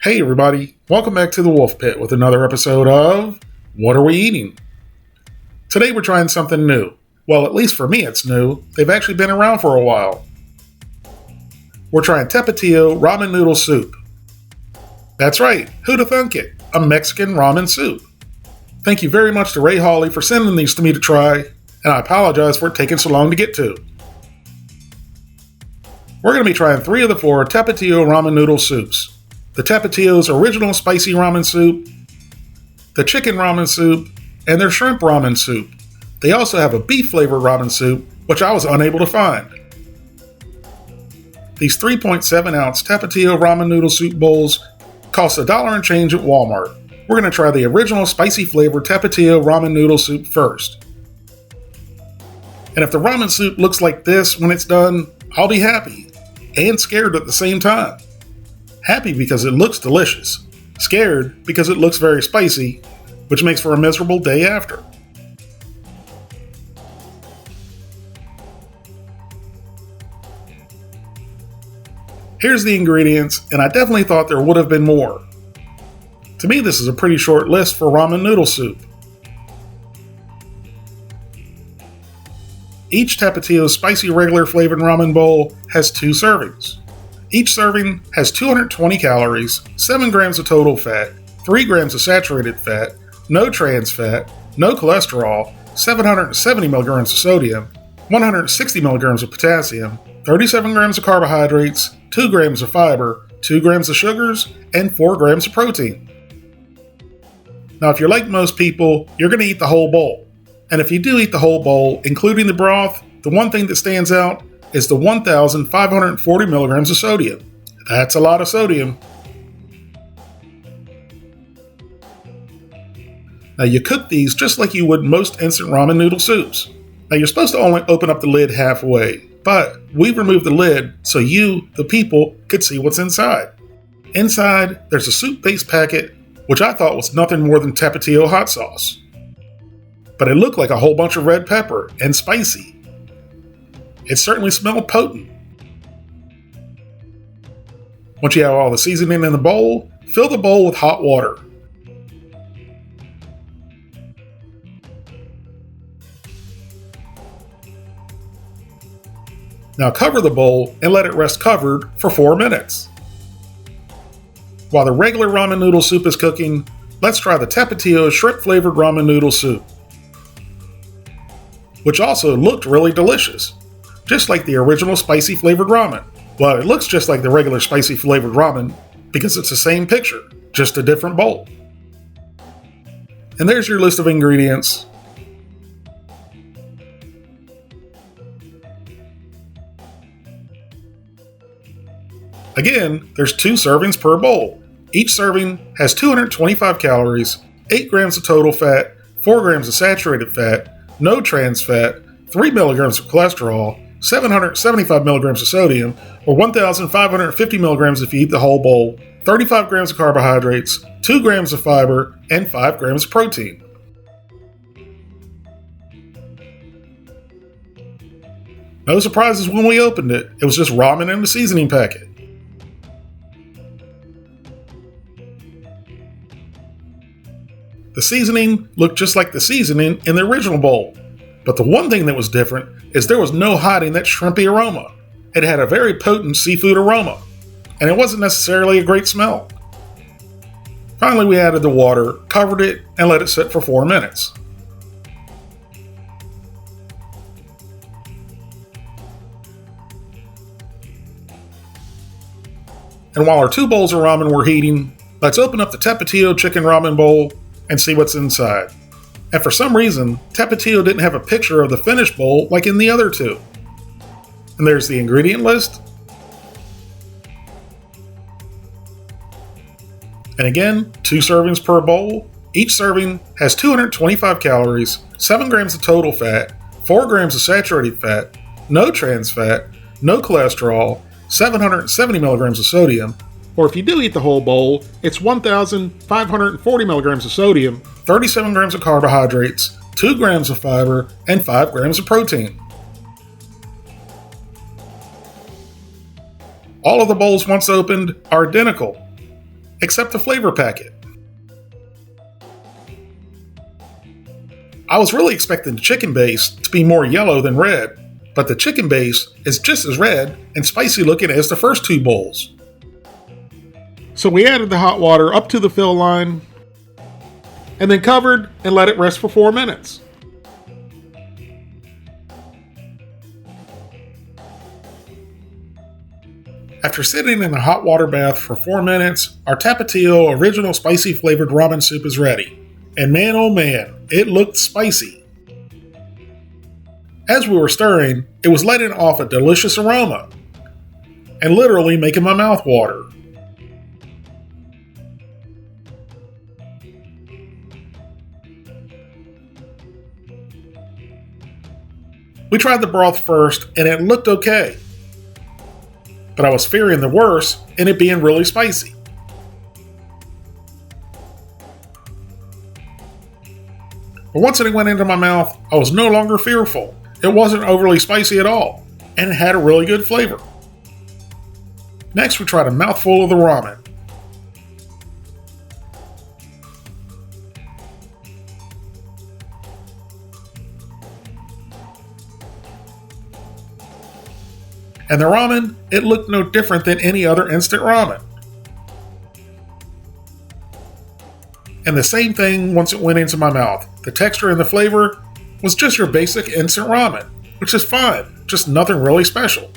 Hey everybody, welcome back to the TheWolfePit with another episode of What Are We Eating? Today we're trying something new. Well, at least for me it's new. They've actually been around for a while. We're trying Tapatio ramen noodle soup. That's right, who'd have thunk it? A Mexican ramen soup. Thank you very much to Ray Hawley for sending these to me to try, and I apologize for it taking so long to get to. We're going to be trying 3 of the 4 Tapatio ramen noodle soups. The Tapatio's original spicy ramen soup, the chicken ramen soup, and their shrimp ramen soup. They also have a beef flavored ramen soup, which I was unable to find. These 3.7 ounce Tapatio ramen noodle soup bowls cost $1 and change at Walmart. We're going to try the original spicy flavored Tapatio ramen noodle soup first. And if the ramen soup looks like this when it's done, I'll be happy and scared at the same time. Happy because it looks delicious. Scared because it looks very spicy, which makes for a miserable day after. Here's the ingredients, and I definitely thought there would have been more. To me, this is a pretty short list for ramen noodle soup. Each Tapatio spicy regular flavored ramen bowl has 2 servings. Each serving has 220 calories, 7 grams of total fat, 3 grams of saturated fat, no trans fat, no cholesterol, 770 milligrams of sodium, 160 milligrams of potassium, 37 grams of carbohydrates, 2 grams of fiber, 2 grams of sugars, and 4 grams of protein. Now, if you're like most people, you're going to eat the whole bowl. And if you do eat the whole bowl, including the broth, the one thing that stands out is the 1,540 milligrams of sodium. That's a lot of sodium. Now you cook these just like you would most instant ramen noodle soups. Now you're supposed to only open up the lid halfway, but we've removed the lid so you, the people, could see what's inside. Inside, there's a soup-based packet, which I thought was nothing more than Tapatio hot sauce. But it looked like a whole bunch of red pepper and spicy. It certainly smelled potent. Once you have all the seasoning in the bowl, fill the bowl with hot water. Now cover the bowl and let it rest covered for 4 minutes. While the regular ramen noodle soup is cooking, let's try the Tapatio shrimp flavored ramen noodle soup, which also looked really delicious. Just like the original spicy flavored ramen. Well, it looks just like the regular spicy flavored ramen because it's the same picture, just a different bowl. And there's your list of ingredients. Again, there's 2 servings per bowl. Each serving has 225 calories, 8 grams of total fat, 4 grams of saturated fat, no trans fat, 3 milligrams of cholesterol, 775 milligrams of sodium, or 1,550 milligrams if you eat the whole bowl, 35 grams of carbohydrates, 2 grams of fiber, and 5 grams of protein. No surprises when we opened it. It was just ramen in a seasoning packet. The seasoning looked just like the seasoning in the original bowl. But the one thing that was different is there was no hiding that shrimpy aroma. It had a very potent seafood aroma, and it wasn't necessarily a great smell. Finally, we added the water, covered it, and let it sit for 4 minutes. And while our 2 bowls of ramen were heating, let's open up the Tapatio chicken ramen bowl and see what's inside. And for some reason, Tapatio didn't have a picture of the finished bowl like in the other 2. And there's the ingredient list. And again, 2 servings per bowl. Each serving has 225 calories, 7 grams of total fat, 4 grams of saturated fat, no trans fat, no cholesterol, 770 milligrams of sodium, or if you do eat the whole bowl, it's 1,540 milligrams of sodium, 37 grams of carbohydrates, 2 grams of fiber, and 5 grams of protein. All of the bowls once opened are identical. except the flavor packet. I was really expecting the chicken base to be more yellow than red, but the chicken base is just as red and spicy looking as the first 2 bowls. So we added the hot water up to the fill line, and then covered and let it rest for 4 minutes. After sitting in a hot water bath for 4 minutes, our Tapatío original spicy flavored ramen soup is ready. And man oh man, it looked spicy. As we were stirring, it was letting off a delicious aroma, and literally making my mouth water. We tried the broth first, and it looked okay. But I was fearing the worst, in it being really spicy. But once it went into my mouth, I was no longer fearful. It wasn't overly spicy at all, and it had a really good flavor. Next, we tried a mouthful of the ramen. And the ramen, it looked no different than any other instant ramen. And the same thing once it went into my mouth. The texture and the flavor was just your basic instant ramen, which is fine, just nothing really special.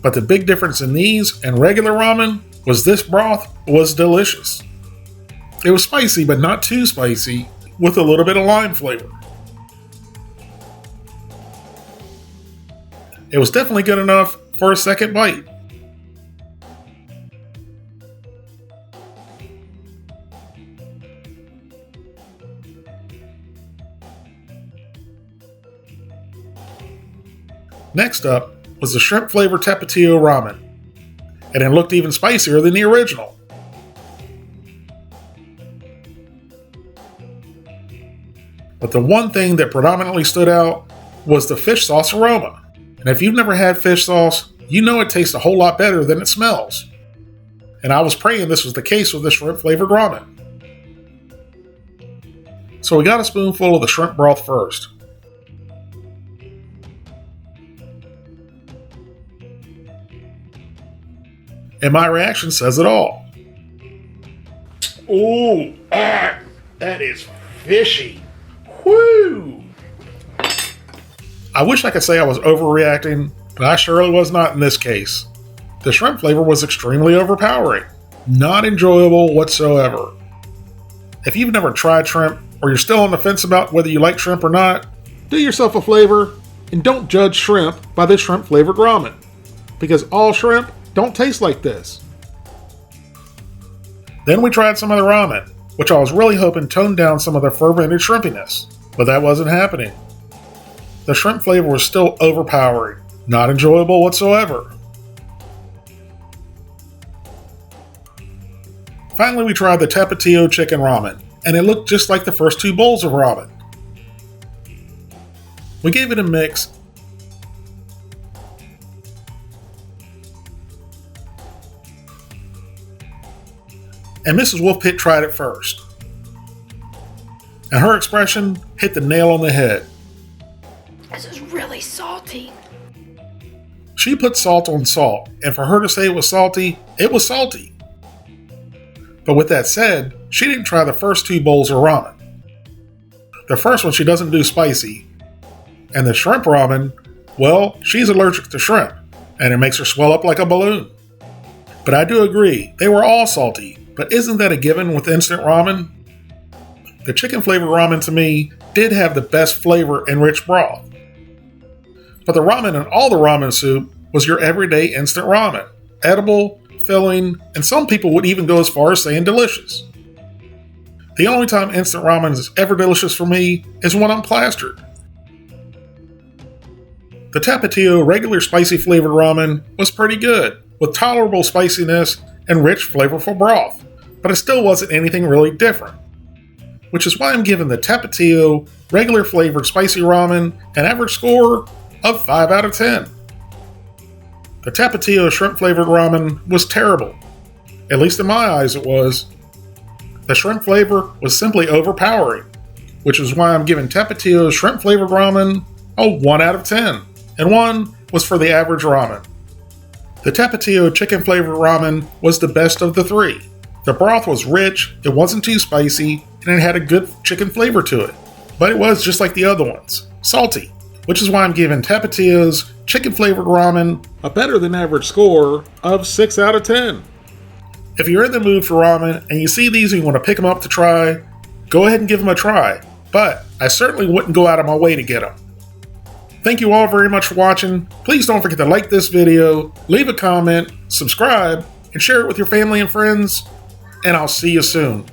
But the big difference in these and regular ramen was this broth was delicious. It was spicy, but not too spicy, with a little bit of lime flavor. It was definitely good enough for a second bite. Next up was the shrimp flavored Tapatio ramen, and it looked even spicier than the original. But the one thing that predominantly stood out was the fish sauce aroma. And if you've never had fish sauce, you know it tastes a whole lot better than it smells. And I was praying this was the case with the shrimp flavored ramen. So we got a spoonful of the shrimp broth first. And my reaction says it all. Ooh, that is fishy. Whoo! I wish I could say I was overreacting, but I surely was not in this case. The shrimp flavor was extremely overpowering. Not enjoyable whatsoever. If you've never tried shrimp, or you're still on the fence about whether you like shrimp or not, do yourself a favor and don't judge shrimp by the shrimp flavored ramen. Because all shrimp don't taste like this. Then we tried some of the ramen, which I was really hoping toned down some of the fermented shrimpiness, but that wasn't happening. The shrimp flavor was still overpowering, not enjoyable whatsoever. Finally, we tried the Tapatio chicken ramen, and it looked just like the first 2 bowls of ramen. We gave it a mix, and Mrs. WolfePit tried it first. And her expression hit the nail on the head. This is really salty. She put salt on salt, and for her to say it was salty, it was salty. But with that said, she didn't try the first 2 bowls of ramen. The first one she doesn't do spicy, and the shrimp ramen, well, she's allergic to shrimp, and it makes her swell up like a balloon. But I do agree, they were all salty. But isn't that a given with instant ramen? The chicken flavored ramen to me did have the best flavor and rich broth. But the ramen in all the ramen soup was your everyday instant ramen. Edible, filling, and some people would even go as far as saying delicious. The only time instant ramen is ever delicious for me is when I'm plastered. The Tapatío regular spicy flavored ramen was pretty good, with tolerable spiciness and rich, flavorful broth, but it still wasn't anything really different. Which is why I'm giving the Tapatio regular flavored spicy ramen an average score of 5 out of 10. The Tapatio shrimp flavored ramen was terrible. At least in my eyes it was. The shrimp flavor was simply overpowering, which is why I'm giving Tapatio's shrimp flavored ramen a 1 out of 10, and 1 was for the average ramen. The Tapatio chicken flavored ramen was the best of the 3. The broth was rich, it wasn't too spicy, and it had a good chicken flavor to it. But it was just like the other ones, salty, which is why I'm giving Tapatio's chicken flavored ramen a better than average score of 6 out of 10. If you're in the mood for ramen and you see these and you want to pick them up to try, go ahead and give them a try, but I certainly wouldn't go out of my way to get them. Thank you all very much for watching. Please don't forget to like this video, leave a comment, subscribe, and share it with your family and friends, and I'll see you soon.